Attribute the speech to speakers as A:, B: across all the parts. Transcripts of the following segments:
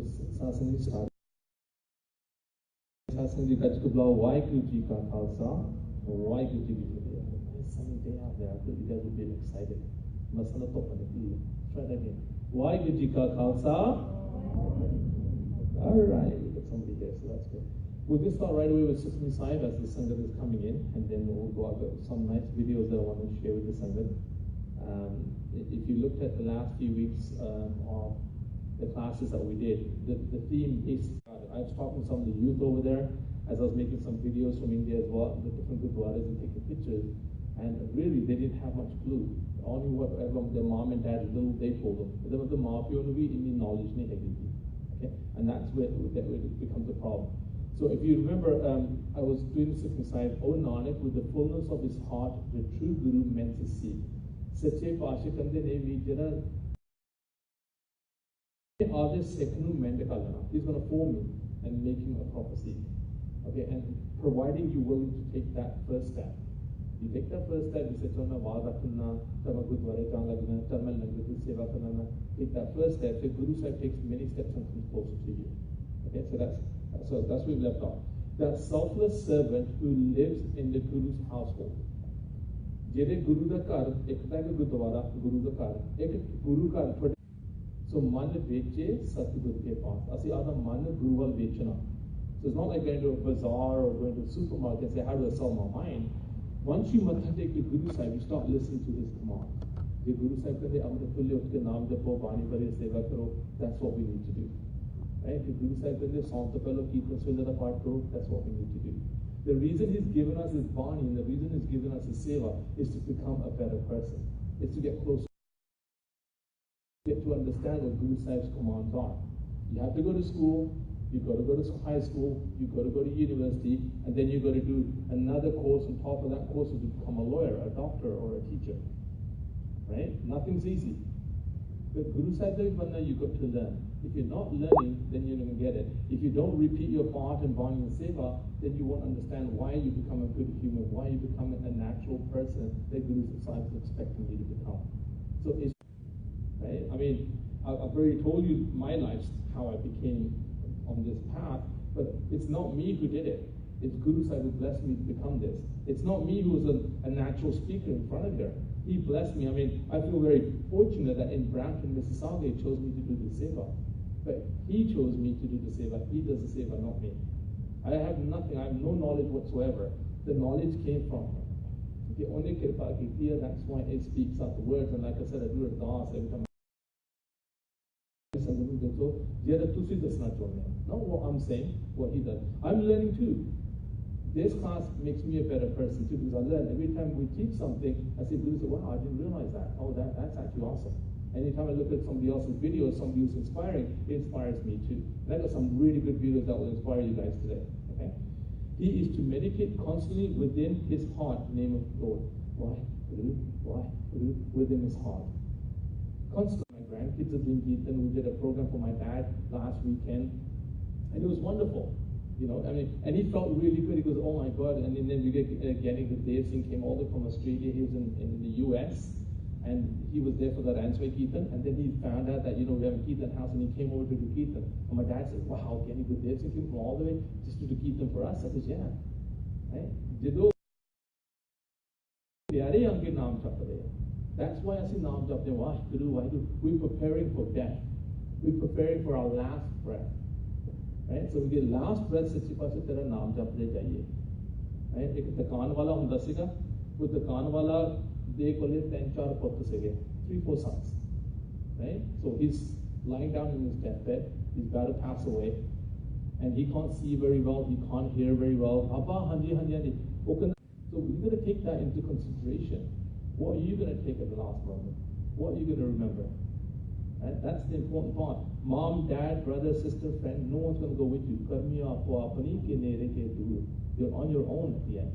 A: Satsang start. Satsang ji Kach Kubla Waiguru Ji Ka Khalsa, Waiguru Ji Ki Fateh. Nice sunny day out there. I thought you guys would be excited. Masala to panati. Try that again. Waiguru Ji Ka Khalsa. All right, we got somebody here, so that's good. We'll just start right away with Sesame Sahib as the Sangat is coming in, and then we'll go over some nice videos that I want to share with the Sangat. If you looked at the last few weeks of the classes that we did, the theme is, I was talking to some of the youth over there as I was making some videos from India as well, the different gurdwaras and taking pictures, and really they didn't have much clue. Only whatever their mom and dad, little they told them. But the mafia only Indian knowledge, okay? And that's where it becomes a problem. So if you remember, I was doing the Sesame Sahib, O Nanak, with the fullness of his heart, the true Guru meant to seek. Sache Pasha Kande ne Vijara Other second Mendakalana. He's going to form you and make him a proper seek. Okay, and providing you're willing to take that first step. You take that first step, you say, Chana Vadakunna, Tama Gurdwara Lagna, Tama Language Seva Kanana. Take that first step. The Guru Sahib takes many steps and comes closer to you. Okay, so that's where we left off. That selfless servant who lives in the Guru's household. Jede Guru da kar, ekta ka Gurdwara, Guru da kar, ek Guru kar. So man veche Satguru ke paas. Asi aada man Guru wal vechna. So it's not like going to a bazaar or going to a supermarket and say, how do I sell my mind? Once you matha take the Guru Sahib, you start listening to his command. The Guru Sahib kande amrit tulya uske naam japo, bani bari seva karo. That's what we need to do. Right? The Guru Sahib kande song to fellow keep the part karo. That's what we need to do. The reason he's given us his bani and the reason he's given us his seva is to become a better person. It's to get closer. Get to understand what Guru Sahib's commands are. You have to go to school, you got to go to high school, you got to go to university, and then you got to do another course on top of that course to become a lawyer, a doctor, or a teacher. Right? Nothing's easy. But Guru Sahib you got to learn. If you're not learning, then you're going to get it. If you don't repeat your part in Bani and Seva, then you won't understand why you become a good human, why you become a natural person that Guru Sahib is expecting you to become. So it's right? I mean, I've already told you my life, how I became on this path, but it's not me who did it. It's Guru Sahib who blessed me to become this. It's not me who was a natural speaker in front of her. He blessed me. I mean, I feel very fortunate that in Brampton, Mississauga, he chose me to do the seva. But he chose me to do the seva. He does the seva, not me. I have nothing. I have no knowledge whatsoever. The knowledge came from him. Okay, only Kirpa Kirtiya, that's why it speaks out the words. And like I said, I do a dance every time. Not what I'm saying, what he does. I'm learning too. This class makes me a better person too, because I learn. Every time we teach something, I say, Guru, wow, I didn't realize that. Oh, that's actually awesome. Anytime I look at somebody else's video, somebody who's inspiring, it inspires me too. And I got some really good videos that will inspire you guys today. Okay? He is to meditate constantly within his heart, name of the Lord. Why? Within his heart. Constantly. My grandkids are doing Kirtan. We did a program for my dad last weekend, and it was wonderful. You know, I mean, and he felt really good. He goes, oh my God. And then we get Gyanni Gurdev Singh came all the way from Australia. He was in the US, and he was there for that Answay Kirtan. And then he found out that, you know, we have a Kirtan house, and he came over to do Kirtan. And my dad said, wow, Gyanni Gurdev Singh came from all the way just to do Kirtan for us. I said, yeah. Right? That's why I say Naam Jap. Why do? We're preparing for death. We're preparing for our last breath. Right? So we get last breath, Sachi Pasha Tera Naam Jap le jaiye. Right? Ek dukaan wala hunda siga. Wo dukaan wala de kole 3-4 putt sige. 3-4 sons. Right? So he's lying down in his deathbed. He's about to pass away. And he can't see very well. He can't hear very well. Abba, hanji. So we're going to take that into consideration. What are you going to take at the last moment? What are you going to remember? Right? That's the important part. Mom, dad, brother, sister, friend, no one's going to go with you. You're on your own at the end.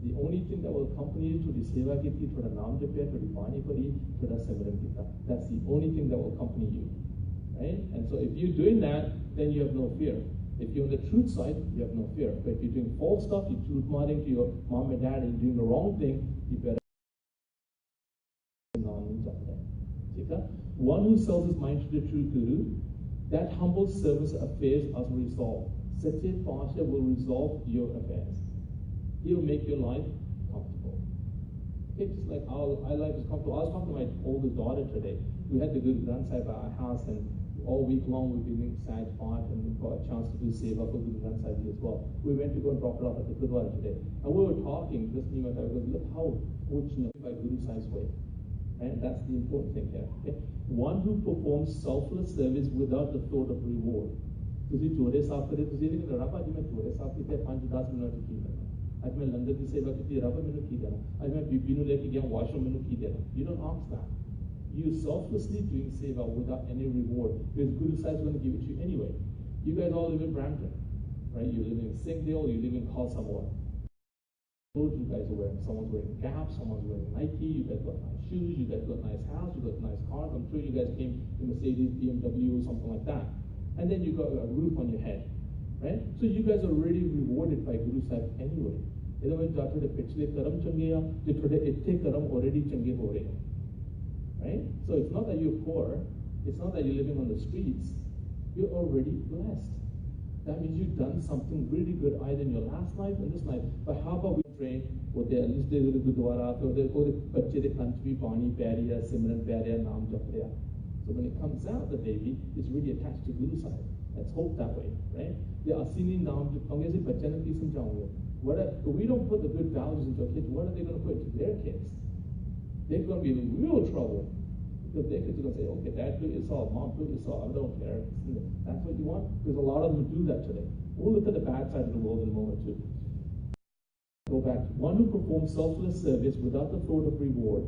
A: The only thing that will accompany you to the seva kiti, to the naam japya, to the bani pari, to the simran kita. That's the only thing that will accompany you. Right? And so if you're doing that, then you have no fear. If you're on the truth side, you have no fear. But if you're doing false stuff, you're truth-minding to your mom and dad, and you're doing the wrong thing, you better. One who sells his mind to the true Guru That humble servant's affairs are resolved. Sache Pasha will resolve your affairs. He'll make your life comfortable. Okay, just like our life is comfortable. I was talking to my oldest daughter today. We had the Guru Granth Sahib at our house, and all week long we've been doing Sahaj Path, and we've got a chance to do Seva for Guru Granth Sahib as well. We went to go and drop it off at the Gurdwara today. And we were talking, just me and my dad, goes, look how fortunate by Guru Sahib's way. And that's the important thing here. Okay? One who performs selfless service without the thought of reward. ਤੁਸੀਂ ਚੋਰੇ ਸਾਫ ਕਰੇ ਤੁਸੀਂ ਨਹੀਂ ਕਹਿੰਦੇ ਰੱਬ ਅੱਜ ਮੈਂ ਚੋਰੇ ਸਾਫ ਕੀਤੇ 5-10 ਮਿੰਟ ਕੀ ਕਰਨਾ ਅੱਜ ਮੈਂ ਲੰਗਰ ਦੀ ਸੇਵਾ ਕੀਤੀ ਰੱਬ ਮੈਨੂੰ ਕੀ ਦੇਣਾ ਅੱਜ ਮੈਂ ਬੀਬੀ ਨੂੰ ਲੈ ਕੇ ਗਿਆ ਵਾਸ਼ਰੂਮ ਮੈਨੂੰ ਕੀ ਦੇਣਾ you don't ask that you selflessly doing seva without any reward because Guru Sahib is going to give it to you anyway. You guys all live in Brampton, right? You live in Singdale, you live in Khalsamoor. You guys are wearing, someone's wearing Gap, someone's wearing Nike, you guys got nice shoes, you guys got nice house, you got nice cars. I'm sure you guys came in Mercedes, BMW, or something like that. And then you got a roof on your head, right? So you guys are already rewarded by Guru Sahib anyway. In other words, the pichle karam change ya, jo thode itthe karam already change ho rahe hain, right? So it's not that you're poor, it's not that you're living on the streets, you're already blessed. That means you've done something really good either in your last life or this life. But how about we train with the at least they will Gurdwara, or the bacche de kanch bhi pani pੈ ਰਹੀ ਹੈ simran pੈ ਰਿਹਾ naam jap ਰਿਹਾ. So when it comes out, the baby is really attached to Guru Sahib. Let's hope that way, right? The asini naam jo honge se bachche ne ki samjhaunge. If we don't put the good values into our kids, what are they going to put into their kids? They're going to be in real trouble. Because their kids are going to say, okay, dad, do it yourself, mom, do it yourself, I don't care. That's what you want? Because a lot of them do that today. We'll look at the bad side of the world in a moment too. Go back. One who performs selfless service without the thought of reward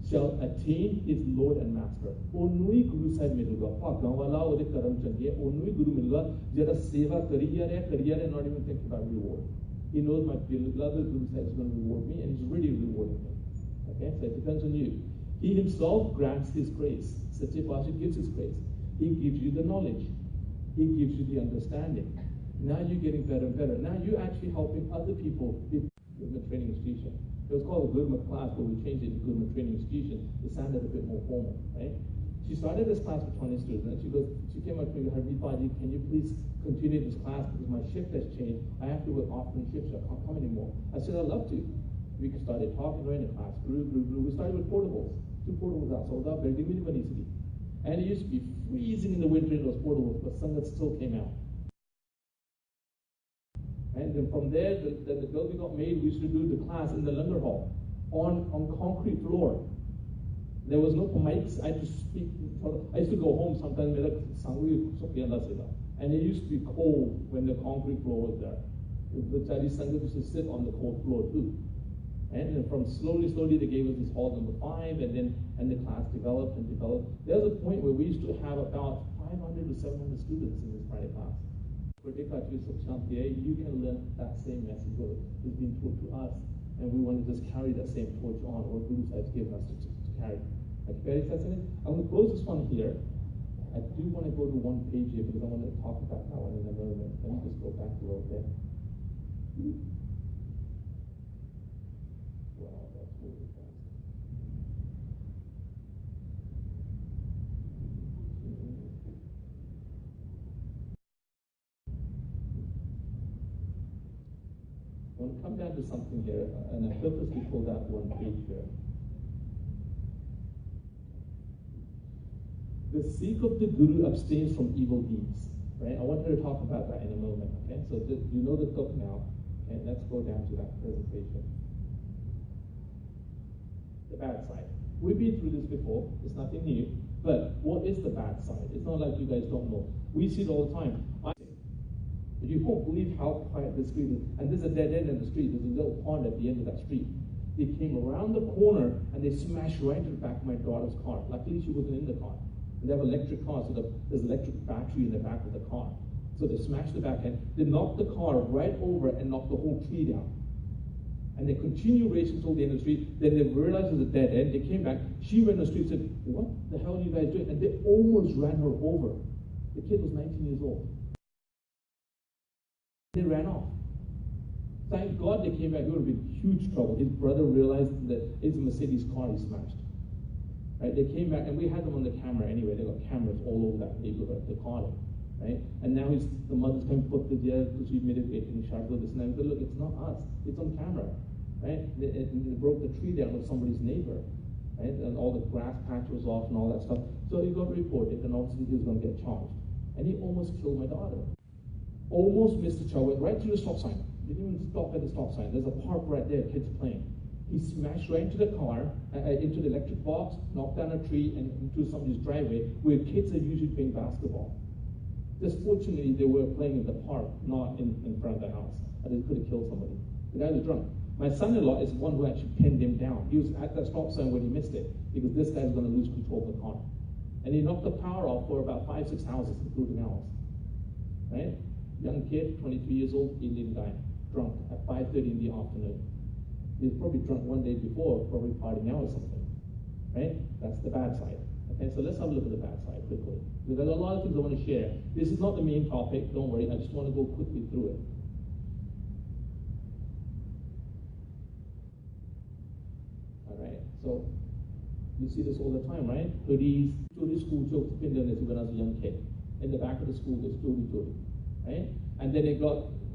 A: shall attain his Lord and Master. Onui Guru Sahib miluga. Bhagwan wala ode karam change. Onui Guru miluga. Jada seva kariya re, not even think about reward. He knows my beloved Guru Sahib is going to reward me, and he's really rewarding me. Okay, so it depends on you. He himself grants his grace. Sache Pasha gives his grace. He gives you the knowledge. He gives you the understanding. Now you're getting better and better. Now you're actually helping other people with the training institution. It was called a Gurmat class, but we changed it to Gurmat Training Institution. It sounded a bit more formal, right? She started this class for 20 students, and she came up to me and said, Hardeep Baji, can you please continue this class because my shift has changed. I have to work afternoon shifts, so I can't come anymore. I said, I'd love to. We started talking right in the class, grew. We started with portables. 2 portables out, sold out, building really funny city. And it used to be freezing in the winter in those portables, but Sangat still came out. And then from there, the building got made. We used to do the class in the Langar Hall on concrete floor. There was no mics. I had to speak. I used to go home sometimes. And it used to be cold when the concrete floor was there. The Chinese Sangat used to sit on the cold floor too. And then from slowly, they gave us this hall number 5, and the class developed. There was a point where we used to have about 500 to 700 students in this Friday class. You can learn that same message that is being taught to us, and we want to just carry that same torch on, what Guru Sahib has given us to carry. Like very fascinating. I'm going to close this one here. I do want to go to one page here because I want to talk about that one in a moment. Let me just go back a little bit. Wow, that's really fast. I want to come down to something here, and I purposely pulled out one page here. The Sikh of the Guru abstains from evil deeds. Right? I want her to talk about that in a moment. Okay, so you know the book now. Okay, let's go down to that presentation. The bad side. We've been through this before. It's nothing new. But what is the bad side? It's not like you guys don't know. We see it all the time. You won't believe how quiet the street is. And there's a dead end in the street. There's a little pond at the end of that street. They came around the corner and they smashed right into the back of my daughter's car. Luckily, she wasn't in the car. And they have electric cars, so there's electric battery in the back of the car. So they smashed the back end. They knocked the car right over and knocked the whole tree down. And they continued racing until the end of the street. Then they realized it was a dead end. They came back. She went on the street and said, what the hell are you guys doing? And they almost ran her over. The kid was 19 years old. They ran off. Thank God they came back. They would have been in huge trouble. His brother realized that it's a Mercedes car he smashed. Right? They came back, and we had them on the camera anyway. They got cameras all over that neighborhood. They caught him. right? And now the mother's coming to put the deer because she made it big and he shot this and I go, look, it's not us, it's on camera, right? They broke the tree down with somebody's neighbor, right? And all the grass patch was off and all that stuff. So he got reported and obviously he was going to get charged. And he almost killed my daughter. Almost missed the child, went right through the stop sign. Didn't even stop at the stop sign. There's a park right there, kids playing. He smashed right into the car, into the electric box, knocked down a tree, and into somebody's driveway where kids are usually playing basketball. Just fortunately, they were playing in the park, not in front of the house. And they could have killed somebody. The guy was drunk. My son-in-law is the one who actually pinned him down. He was at that stop sign when he missed it, because this guy's going to lose control of the car. And he knocked the power off for about 5-6 houses, including ours. Right? Young kid, 23 years old, Indian guy, drunk at 5:30 in the afternoon. He was probably drunk one day before, probably partying out or something. Right? That's the bad side. Okay, so let's have a look at the bad side quickly. Because there's a lot of things I want to share. This is not the main topic, don't worry, I just want to go quickly through it. Alright, so you see this all the time, right? Hoodies, school jokes, when I was a young kid. In the back of the school, there's Tori, right? And then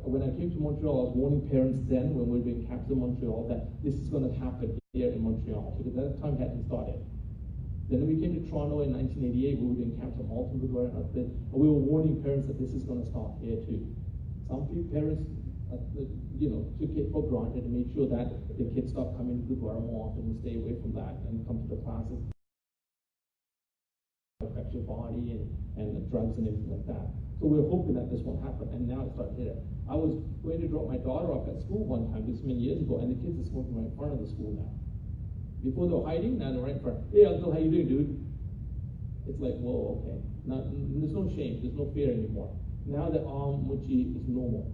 A: when I came to Montreal, I was warning parents then, when we were doing camps in Montreal, that this is going to happen here in Montreal, because at that time it hadn't started. Then we came to Toronto in 1988, we were doing camps in Halton, Gurdwara, and we were warning parents that this is going to start here too. Some parents, took it for granted and made sure that the kids start coming to Gurdwara more often and stay away from that and come to the classes. Affect your body and the drugs and everything like that. So we were hoping that this won't happen, and now it started here. I was going to drop my daughter off at school one time, this many years ago, and the kids are smoking right in front of the school now. Before they were hiding, now they're right in front. Hey, uncle, how you doing, dude? It's like, whoa, okay. Now, there's no shame, there's no fear anymore. Now the mochi is normal,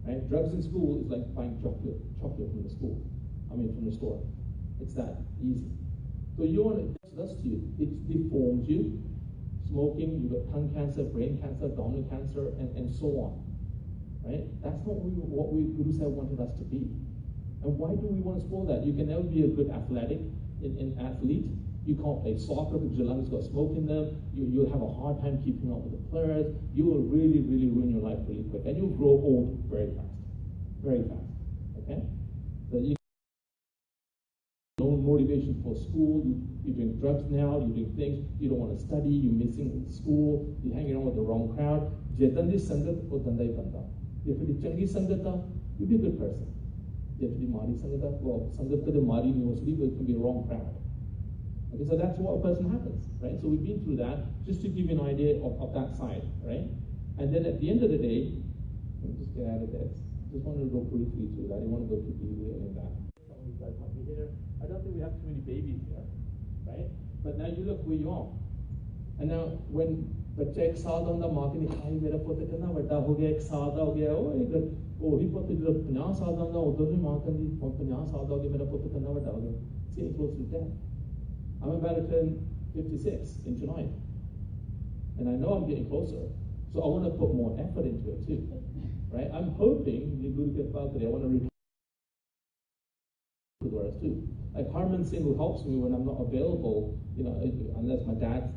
A: right? Drugs in school is like buying chocolate from the school. From the store. It's that easy. So what it does to you, it deforms you. Smoking, you've got tongue cancer, brain cancer, abdominal cancer, and so on. Right? That's not what Guru Sahib wanted us to be. And why do we want to spoil that? You can never be a good athlete. You can't play soccer because your lungs got smoke in them. You'll have a hard time keeping up with the players. You will really, really ruin your life really quick. And you'll grow old very fast. Very fast. Okay? So no motivation for school, you're doing drugs now, you're doing things, you don't want to study, you're missing school, you're hanging around with the wrong crowd. Jetandi sangat or dandai banda. If it's changi sangata, you'll be a good person. If it's mari sangata, well, sangat ka de mari mostly, but it can be a wrong crowd. Okay, so that's what a person happens, right? So we've been through that, just to give you an idea of that side, right? And then at the end of the day, let me just get out of this. Just wanted to go briefly through that. I didn't want to go too deeply in that. I don't think we have too many babies here, right? But now you look where you are. And now when बच्चा 1 साल का माँ के दिखाई मेरा पुत्र कितना बड़ा हो गया 1 साल का हो गया वही पुत्र जो 50 साल का उधर भी माँ कहती 50 साल का हो गया मेरा पुत्र कितना बड़ा हो गया. It's getting close to death. I'm about to turn 56 in July, and I know I'm getting closer. So I want to put more effort into it too, right? I'm hoping the Guru Kripa today. I want to read too. Like Harman Singh, who helps me when I'm not available, unless my dad's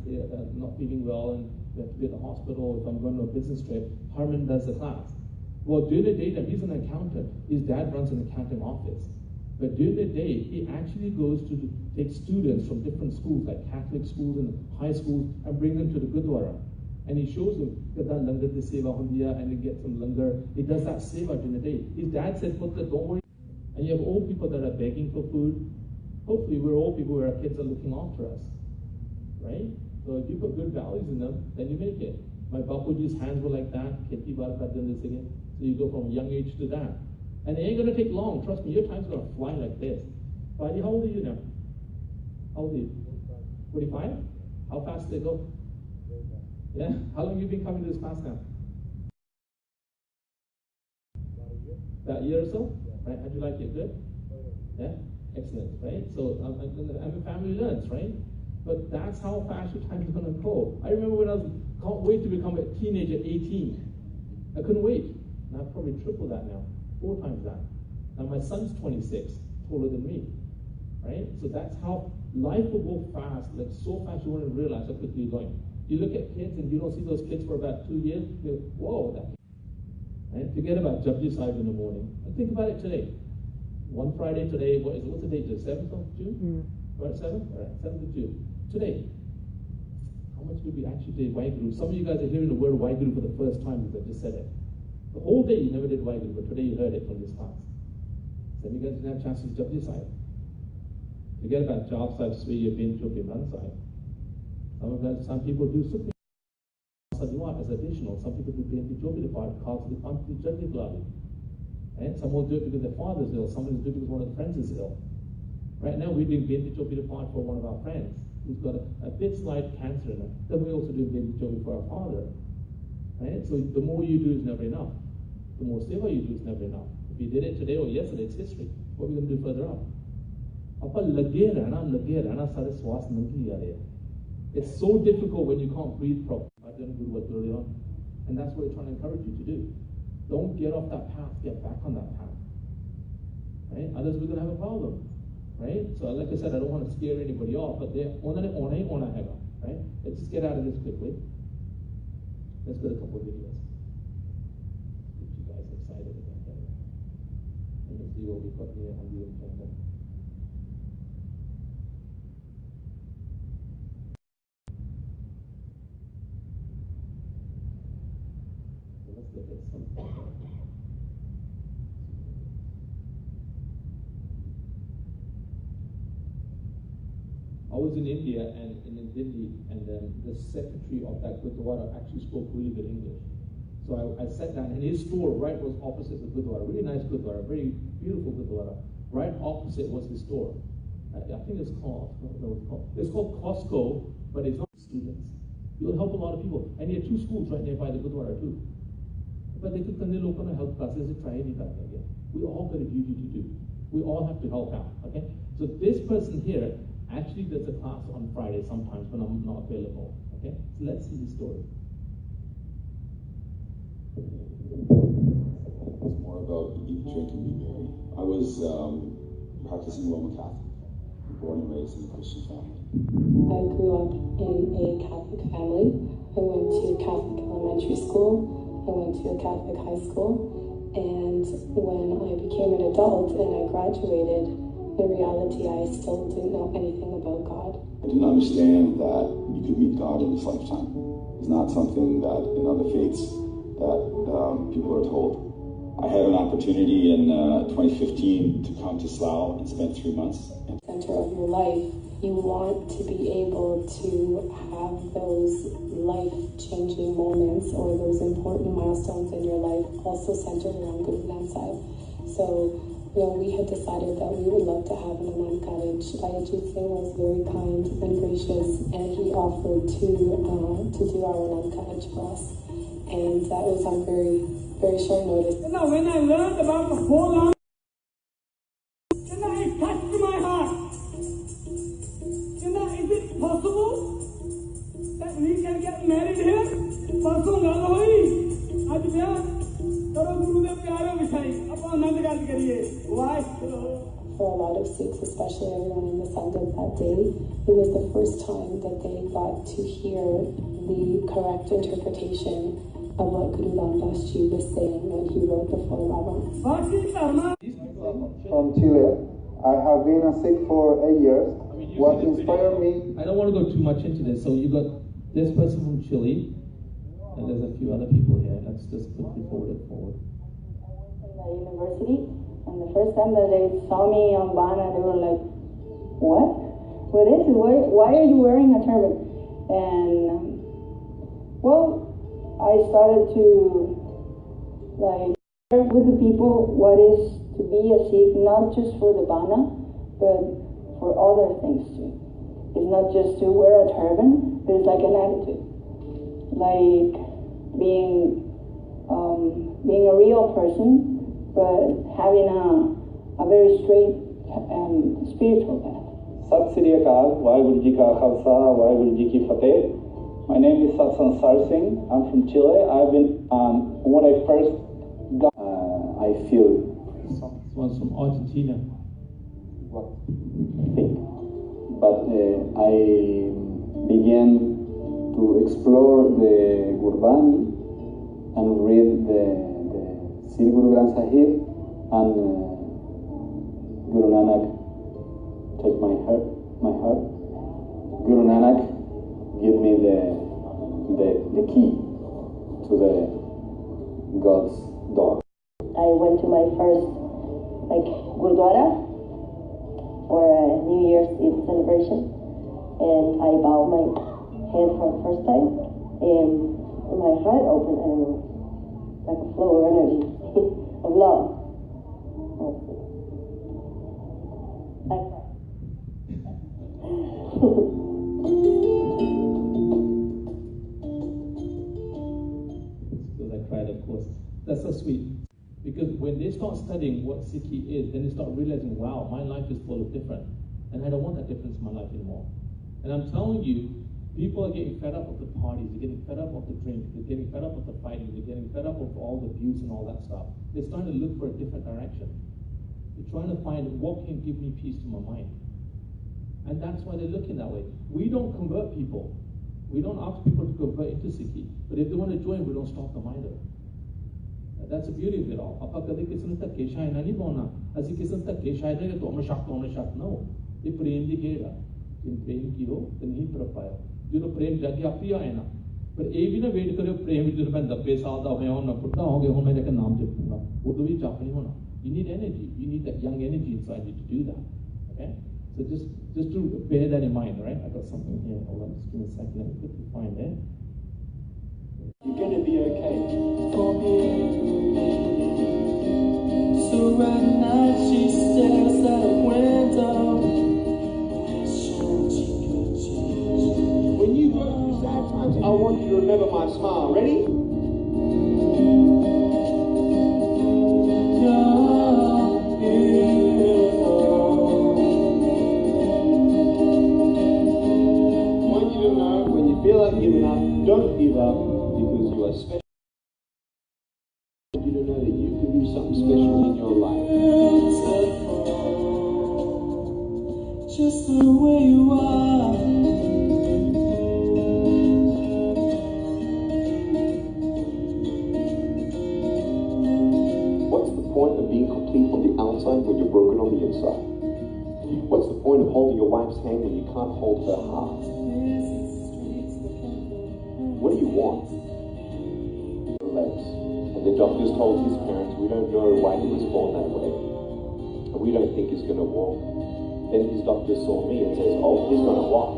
A: not feeling well and we have to be at the hospital, if I'm going to a business trip, Harman does the class. Well, during the day, he's an accountant. His dad runs an accounting office. But during the day, he actually goes to take students from different schools, like Catholic schools and high schools, and bring them to the Gurdwara. And he shows them that langar de seva hundiya, and he gets some langar. He does that seva during the day. His dad said, "Putra, don't worry." And you have old people that are begging for food. Hopefully, we're old people where our kids are looking after us, right? So if you put good values in them, then you make it. My Bapuji's hands were like that. Kheti baar kar dende sige. So you go from a young age to that. And it ain't going to take long. Trust me, your time's going to fly like this. Fadi, how old are you now? How old are you? 45? How fast did it go? Yeah? How long have you been coming to this class now? About a year or so? Right? How'd you like it? Good? Yeah? Excellent, right? So I'm a family learns, right? But that's how fast your time is going to go. I remember when I can't wait to become a teenager at 18. I couldn't wait. And I've probably tripled that now. 4 times that. Now my son's 26, taller than me, right? So that's how life will go fast, like so fast you won't realize how quickly you're going. You look at kids and you don't see those kids for about 2 years, you go, whoa, that. Right? Forget about Japji Sahib in the morning. And think about it today. One Friday today, what's the date? The 7th of June? Right, 7th? All right, 7th of June. Today. How much do we actually do Waheguru? Some of you guys are hearing the word Waheguru for the first time because I just said it. The whole day you never did Waheguru, but today you heard it from this class. Some of you guys didn't have a chance to do Japji Sahib. Forget about Jap Sahib, Sri, Bin, Chup, Bin, Sahib. Some people do Sukhi Sadhuat as additional. Some people do Binti Chopi the part, called to the Panti Jati Gladi. Right? Some will do it because their father is ill. Some will do it because one of the friends is ill. Right now we're doing Binti Chopi the part for one of our friends who's got a bit slight cancer in it. Then we also do Binti Chopi for our father. Right? So the more you do is never enough. The more seva you do is never enough. If you did it today or yesterday, it's history. What are we going to do further up? It's so difficult when you can't breathe properly. And that's what we're trying to encourage you to do. Don't get off that path, get back on that path. Right? Otherwise we're going to have a problem. Right? So like I said, I don't want to scare anybody off, but right? Let's just get out of this quickly. Let's go to a couple of videos. Get you guys excited about that. Let me see what we've got here on the agenda. I was in India and in Delhi, and the secretary of that Gurdwara actually spoke really good English. So I sat down, and his store right was opposite the Gurdwara. Really nice Gurdwara, very beautiful Gurdwara. Right opposite was his store. I think it's called, I don't know what it's called. It's called Costco, but it's not students. You'll help a lot of people. And he had 2 schools right nearby the Gurdwara too. But they could look on help classes and try anything again. We all got a duty to do. We all have to help out. Okay? So this person here actually does a class on Friday sometimes when I'm not available. Okay? So let's see his story.
B: It's more about eat, drink, and be merry. I was practicing Roman Catholic, born and raised in a Christian family.
C: I grew up in a Catholic family. I went to Catholic elementary school. I went to a Catholic high school. And when I became an adult and I graduated, in reality, I still didn't know anything about God.
B: I didn't understand that you could meet God in this lifetime. It's not something that in other faiths that people are told. I had an opportunity in 2015 to come to Slough and spend 3 months.
C: Center of your life, you want to be able to have those life-changing moments or those important milestones in your life also centered around Guru Granth Sahib. So, we had decided that we would love to have an Anand College. Ajit Singh was very kind and gracious, and he offered to do our Anand College for us. And that was on very, very short notice.
D: When I learned about the whole Anand, it touched my heart. Is it possible that we can get married here?
C: For a lot of Sikhs, especially everyone in the Sangam that day, it was the first time that they got to hear the correct interpretation of what Guru Ramdas Ji was saying when he wrote the 4 Ravas.
E: From Chile. I have been a Sikh for 8 years. What inspired me...
A: I don't want to go too much into this. So you got this person from Chile, and there's a few other people here. Let's just quickly forward it forward.
F: In the university, and the first time that they saw me on Bana, they were like, "What? What is it? Why are you wearing a turban?" And well, I started to share with the people what is to be a Sikh, not just for the Bana, but for other things too. It's not just to wear a turban, but it's like an attitude, like being a real person, but having a very straight spiritual path.
G: Sat Sri Akal, Waheguru Ji Ka Khalsa, Waheguru Ji Ki Fateh. My name is Satsan Sar Singh. I'm from Chile. I've been when I first got, I feel.
A: This one's from Argentina.
G: What I think, but I began to explore the Gurbani and read the Sri Guru Granth Sahib, and Guru Nanak take my heart. Guru Nanak give me the key to the God's door.
F: I went to my first Gurdwara for a New Year's Eve celebration, and I bowed my head for the first time, and my heart opened, and like a flow of energy of love.
A: Because I cried, of course. That's so sweet. Because when they start studying what Sikhi is, then they start realizing, wow, my life is full of different. And I don't want that difference in my life anymore. And I'm telling you, people are getting fed up of the parties, they're getting fed up of the drink, they're getting fed up of the fighting, they're getting fed up of all the abuse and all that stuff. They're starting to look for a different direction. They're trying to find what can give me peace to my mind. And that's why they're looking that way. We don't convert people. We don't ask people to convert into Sikhi. But if they want to join, we don't stop them either. That's the beauty of it all. No. If prem di kheda, in prem ki ho, then he prapaya. You know, prem jagya priya hai na. But even a wait kare prem jo main 90 saal da hoya na putta ho gaya ho main jaka naam japunga. Udo bhi chap nahi hona. You need energy. You need that young energy inside you to do that. Okay? So just to bear that in mind, right? I got something here. Hold on, just give me a second. Let me quickly find it.
H: You're gonna be okay. So at night she stares at a window. When you go through sad times, I want you to remember my smile. Ready? I want you to know when you feel like giving up, don't give up, because you are special. You to know that you can do something special in your life. Just the way you are. What's the point of being complete on the outside when you're broken on the inside? What's the point of holding your wife's hand when you can't hold her heart? What do you want? Legs. And the doctors told his parents, we don't know why he was born that way. And we don't think he's going to walk. Then his doctor saw me and says, oh, he's going to walk.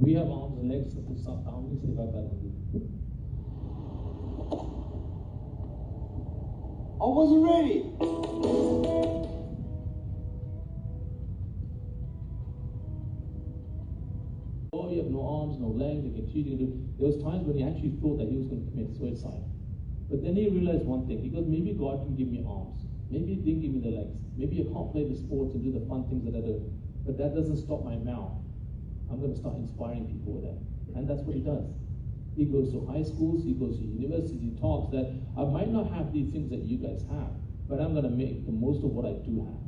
A: We have arms and legs to stop down. Let me see if I can do.
H: I wasn't ready.
A: Oh, you have no arms, no legs, you can cheat. There was times when he actually thought that he was going to commit suicide. But then he realized one thing. He goes, maybe God can give me arms. Maybe he didn't give me the legs. Maybe I can't play the sports and do the fun things that I do. But that doesn't stop my mouth. I'm going to start inspiring people with that. And that's what he does. He goes to high schools, he goes to universities, he talks that I might not have these things that you guys have, but I'm going to make the most of what I do have.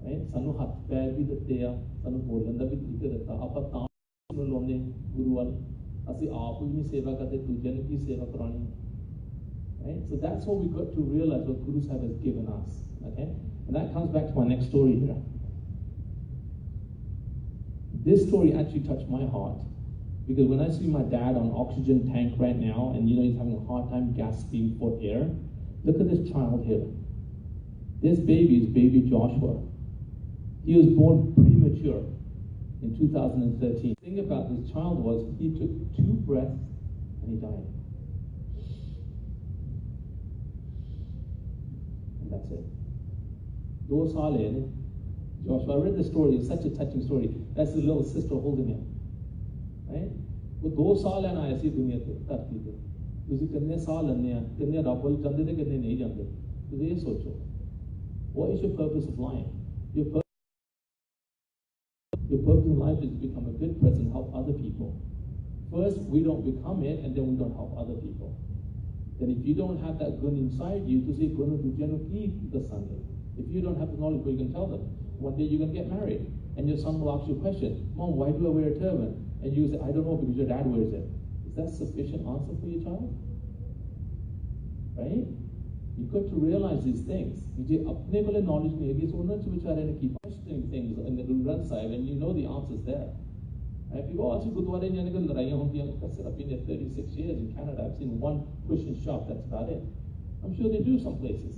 A: Right? Sanu hat pair bhi datte ya, sanu bolan da bhi datta. Apa taam nu lone guru wal. Asi aap bhi seva karte, dujan ki seva karani. Right? So that's what we got to realize what Guru Sahib has given us. Okay? And that comes back to my next story here. This story actually touched my heart because when I see my dad on oxygen tank right now and he's having a hard time gasping for air, look at this child here. This baby is baby Joshua. He was born premature in 2013. The thing about this child was he took 2 breaths and he died. And that's it. Joshua, I read the story, it's such a touching story. That's the little sister holding him, right? वो 2 साल है ना ऐसी दुनिया ते धरती ते तुसी कितने साल लन्ने आ कितने रब वल जांदे ते कितने नहीं जांदे तुसी ये सोचो what is your purpose of life your purpose in life is to become a good person, help other people. First we don't become it and then we don't help other people. Then if you don't have that gun inside you to say gun to ki dasange, if you don't have the knowledge but you can tell them one day you're going to get married and your son will ask you a question, Mom, why do I wear a turban? And you say, I don't know, because your dad wears it. Is that sufficient answer for your child? Right? You've got to realize these things. You apne wale knowledge nahi hai, so unna bichare ne keep questioning things in the Guru Sahib and you know the answers there. Right? People ask you Gurdwara jane ko ladaiyan hondiyan. I've been there 36 years in Canada. I've seen one Christian shop, that's about it. I'm sure they do some places.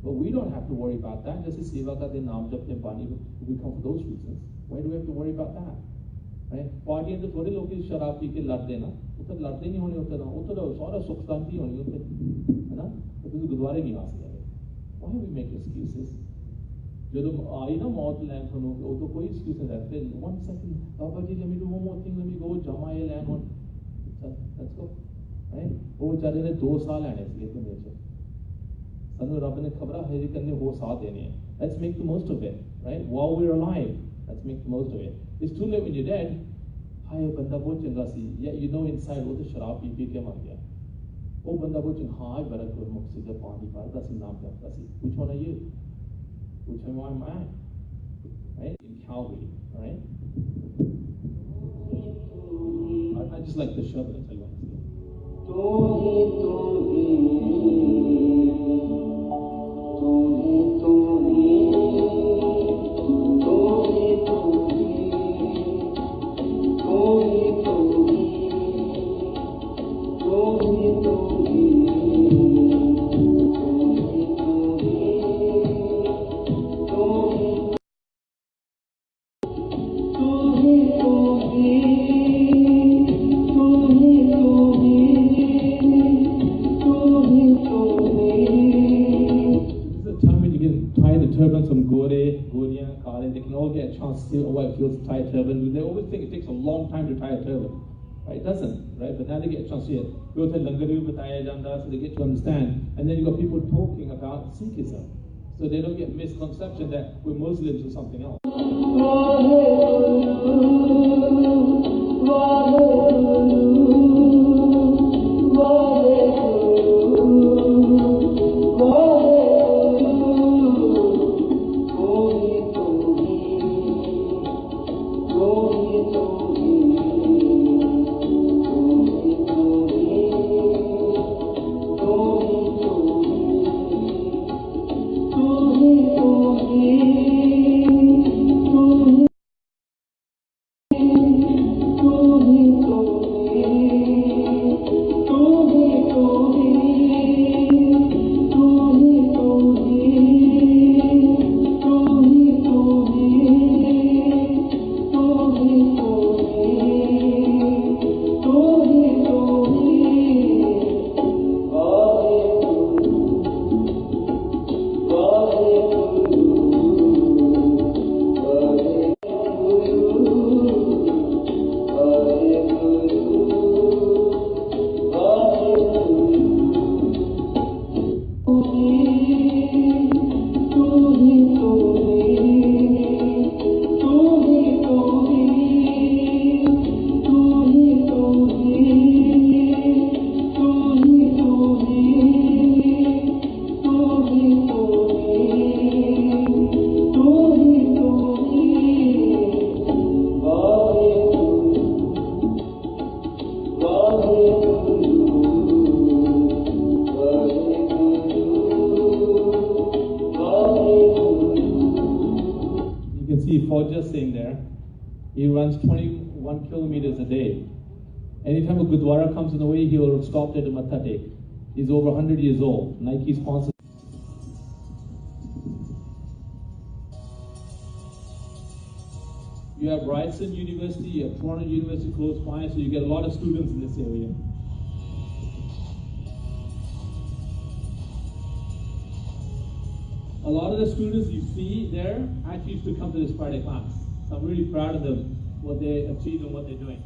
A: But we don't have to worry about that. Just as Seva ka de naam japne bani, we come for those reasons. Why do we have to worry about that? Right? Party to thode log sharab pee ke ladde na. Utte ladde nahi hone utte na. Utte sara sukh shanti honi utte. Hai na? Utte Gurdwara nahi aa sakde. Why do we make excuses? Jadon aayi na maut land khano, to koi excuse nahi rakhte. 1 second, Baba ji, let me do one more thing. Let me go jama ye land on. Let's go. Right? वो बेचारे ने 2 साल आने से दुनिया से सनु रब ने खबरा है जी करने वो साथ देने हैं. Let's make the most of it, right? While we're alive, let's make the most of it. It's too late when you're dead. हाय बंदा बहुत चंगा सी, yeah, you know inside वो तो शराब पी के मर गया. वो बंदा बहुत चंगा, हाँ बड़ा गुरमुख से जब पानी पाता सी नाम जपता सी. Which one are you? Which one am I? Right? In Calvary, right? I just like the Shabad. I tell you what. Tie a turban. They always think it takes a long time to tie a turban. Right? It doesn't, right? But now they get a chance to see it. Go to Langaru Bataya Janda, so they get to understand. And then you've got people talking about Sikhism. So they don't get misconception that we're Muslims or something else. He runs 21 kilometers a day. Anytime a Gurdwara comes in the way, he'll stop there to Matha Tek. He's over 100 years old. Nike sponsors. You have Ryerson University, you have Toronto University close by, so you get a lot of students in this area. A lot of the students you see there actually used to come to this Friday class. So I'm really proud of them, what they achieved and what they're doing.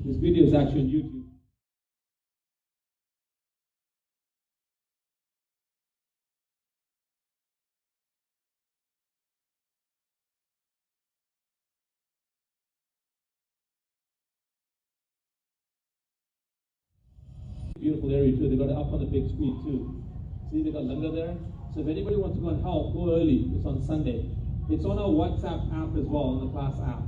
A: This video is actually on YouTube. Beautiful area too. They got it up on the big screen too. See, they got Langar there. So if anybody wants to go and help, go early. It's on Sunday. It's on our WhatsApp app as well, on the class app.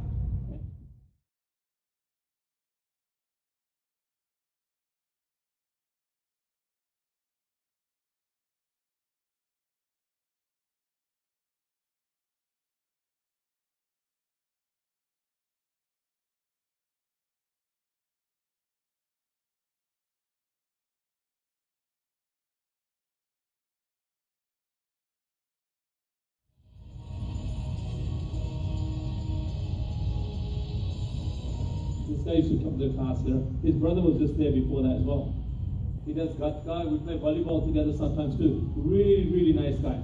A: This guy used to come to the class here. His brother was just there before that as well. He does Gatka. We play volleyball together sometimes too. Really, really nice guy.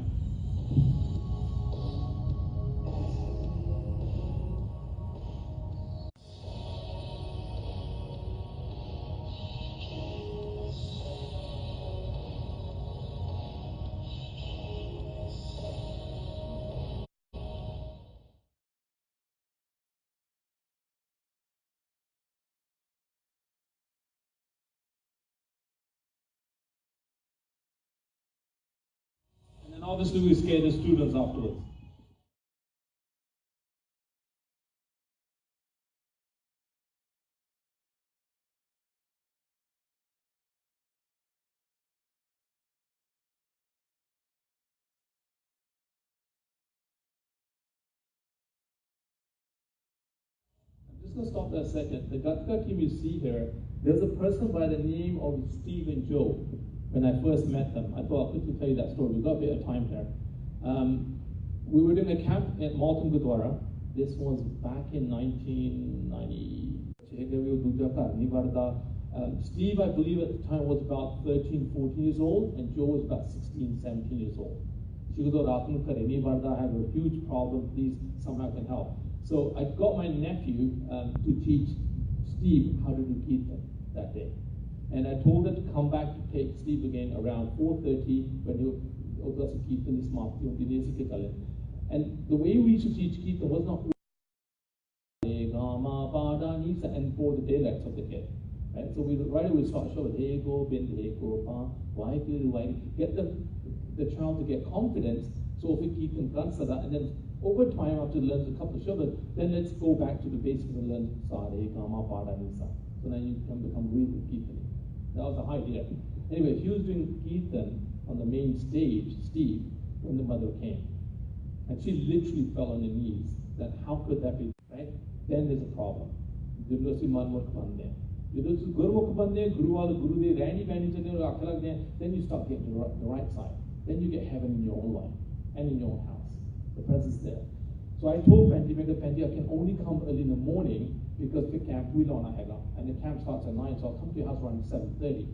A: And obviously we scare the students afterwards. I'm just going to stop there a second. The Gatka team you see here, there's a person by the name of Steve and Joe. When I first met them, I thought I could tell you that story. We've got a bit of time here. We were doing a camp at Malton Gurdwara. This was back in 1990. Steve, I believe at the time, was about 13, 14 years old, and Joe was about 16, 17 years old. She goes, I have a huge problem, please, somehow can help. So I got my nephew to teach Steve how to do Kirtan that day. And I told her to come back to take Steve again around 4:30 when he was Kirtan this month. And the way we used to teach Kirtan was not and for the dialects of the kid. Right? So we right away start showing get the child to get confidence. So if we Kirtan Kansada, and then over time after he learns a couple of shabad, then let's go back to the basics and learn Sare, Gama, Pada, Nisa. So then you can become really good Kirtan. That was the idea. Anyway, he was doing Kirtan on the main stage, Steve, when the mother came. And she literally fell on her knees. That how could that be, right? Then there's a problem. Then you start getting the right side. Then you get heaven in your own life and in your own house. The presence there. So I told Penty, I can only come early in the morning because the camp and the camp starts at 9, so I'll come to your house around 7:30.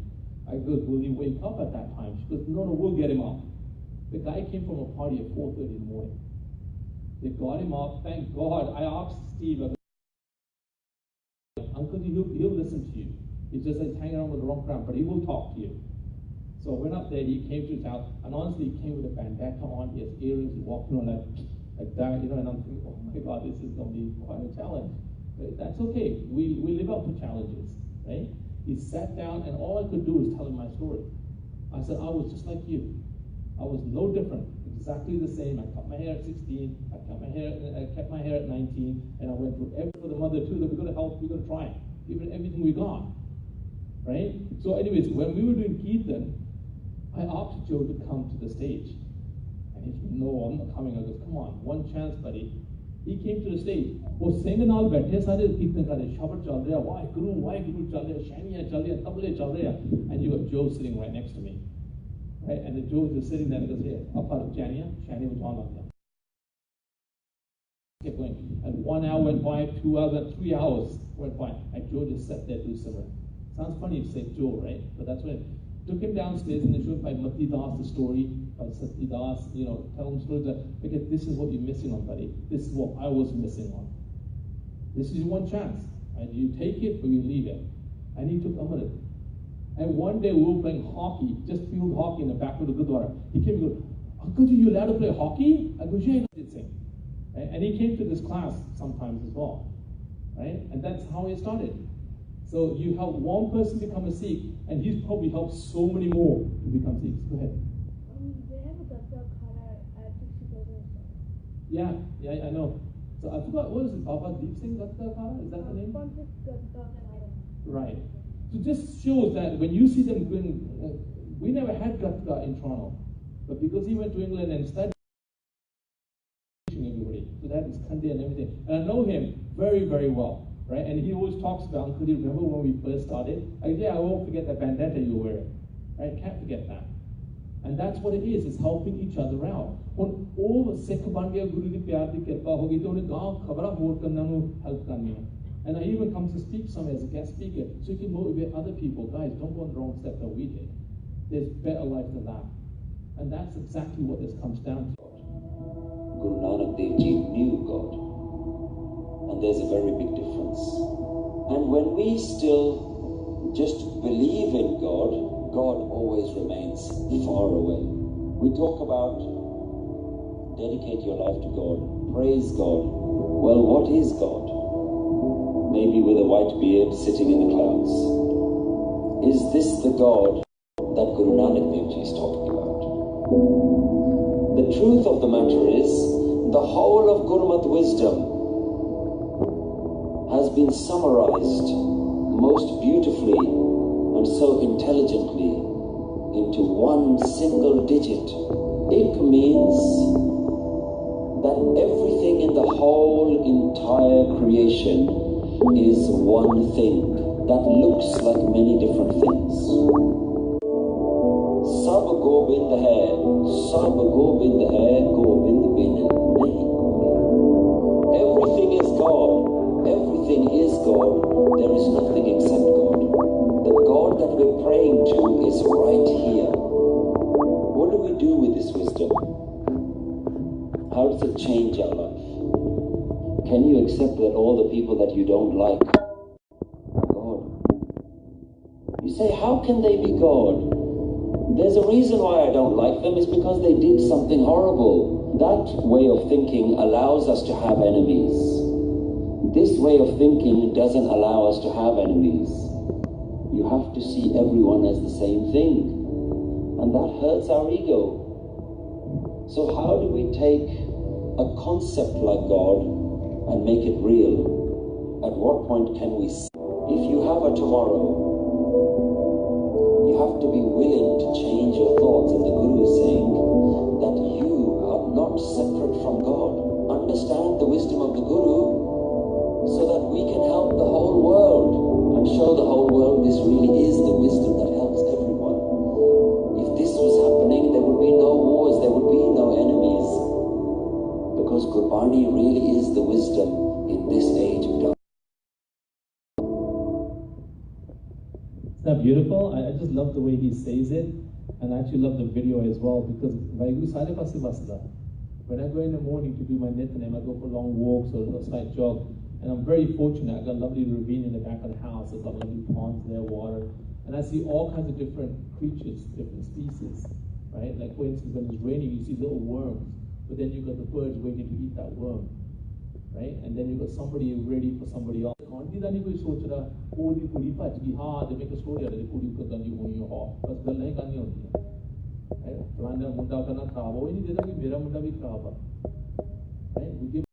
A: I go, will you wake up at that time? She goes, no, we'll get him up. The guy came from a party at 4:30 in the morning. They got him up, thank God. I asked Steve, Uncle, he'll listen to you. It's just that he's hanging around with the wrong crowd, but he will talk to you. So I went up there, he came to his house, and honestly, he came with a bandana on, he has earrings, he walked around like that, and I'm thinking, oh my God, this is going to be quite a challenge. But that's okay. We live up to challenges, right? He sat down, and all I could do was tell him my story. I said, I was just like you. I was no different, exactly the same. I cut my hair at 16, I kept my hair at 19, and I went through everything for the mother too, that we're going to help, we're going to try, even everything we got, right? So anyways, when we were doing Kirtan, I asked Joe to come to the stage. And he said, no, I'm not coming. I goes, come on, one chance, buddy. He came to the stage. वो सिंह नाल बैठे सारे कीर्तन कर रहे, शब्द चल रहा, वाहिगुरु चल रहा, शैनियाँ चल रही, तबले चल रहे, and you have Joe sitting right next to me, right? And the Joe is just sitting there and goes, here, up out of Shania was on them. Kept going, and 1 hour went by, 2 hours, and 3 hours went by, and Joe just sat there to simmer. Sounds funny to say Joe, right? But that's when took him downstairs and they showed by Mati Das the story. By Sati Das, tell them stories that, okay, this is what you're missing on, buddy. This is what I was missing on. This is your one chance. And you take it or you leave it. And he took Amrit. And one day we were playing hockey, just field hockey in the back of the Gurdwara. He came and goes, Uncle, you allowed to play hockey? I go, yeah, it's sing. Right? And he came to this class sometimes as well. Right? And that's how it started. So you help one person become a Sikh, and he's probably helped so many more to become Sikhs. Go ahead.
I: They have a Gata Khara at Dixie.
A: Yeah, I know. So I forgot, what is it, Baba Deep Singh Gata Khara? Is that the name? Right. So just shows that when you see them going, we never had Gatka in Toronto, but because he went to England and studied everybody, so that is Khande and everything. And I know him very, very well, right? And he always talks about, Uncle, do you remember when we first started? I go, yeah, I won't forget that bandana you were wearing, right? Can't forget that. And that's what it is, it's helping each other out. When all Sikh Bandia Guru di Pyar di Kirpa hogi, to unhe gaon khabara more karna nu help karni hai. And I even come to speak somewhere as a guest speaker, so you can motivate other people. Guys, don't go on the wrong step that we did. There's better life than that. And that's exactly what this comes down to.
J: Guru Nanak Dev Ji knew God. And there's a very big difference. And when we still just believe in God, God always remains far away. We talk about dedicate your life to God, praise God. Well, what is God? Maybe with a white beard sitting in the clouds. Is this the God that Guru Nanak Dev Ji is talking about? The truth of the matter is, the whole of Gurmat wisdom has been summarized most beautifully and so intelligently into one single digit. It means that everything in the whole entire creation is one thing that looks like many different things. Sab Gobind hai, Sab Gobind hai, Gobind bin nahi koi. Everything is God, everything is God, there is nothing except God. The God that we're praying to is right here. What do we do with this wisdom? How does it change our life? Can you accept that all the people that you don't like are God? You say, how can they be God? There's a reason why I don't like them, is because they did something horrible. That way of thinking allows us to have enemies. This way of thinking doesn't allow us to have enemies. You have to see everyone as the same thing. And that hurts our ego. So how do we take a concept like God and make it real? At what point can we see? If you have a tomorrow, you have to be willing to change your thoughts. And the Guru is saying that you are not separate from God. Understand the wisdom of the Guru so that we can help the whole world and show the whole world this really is the wisdom that helps everyone. If this was happening, there would be no wars, there would be no enemies. Because Gurbani really is the wisdom in this age of darkness.
A: Isn't that beautiful? I just love the way he says it, and I actually love the video as well, because when I go in the morning to do my Nithanem, I go for long walks or a slight jog, and I'm very fortunate. I've got a lovely ravine in the back of the house, I've got lovely ponds there, water, and I see all kinds of different creatures, different species, right? Like for instance, when it's raining, you see little worms. But then you've got the birds waiting to eat that worm, right? And then you've got somebody ready for somebody else. They make a story out of the Kudi Kudandi Uni off. But the Lake on you. Right? We give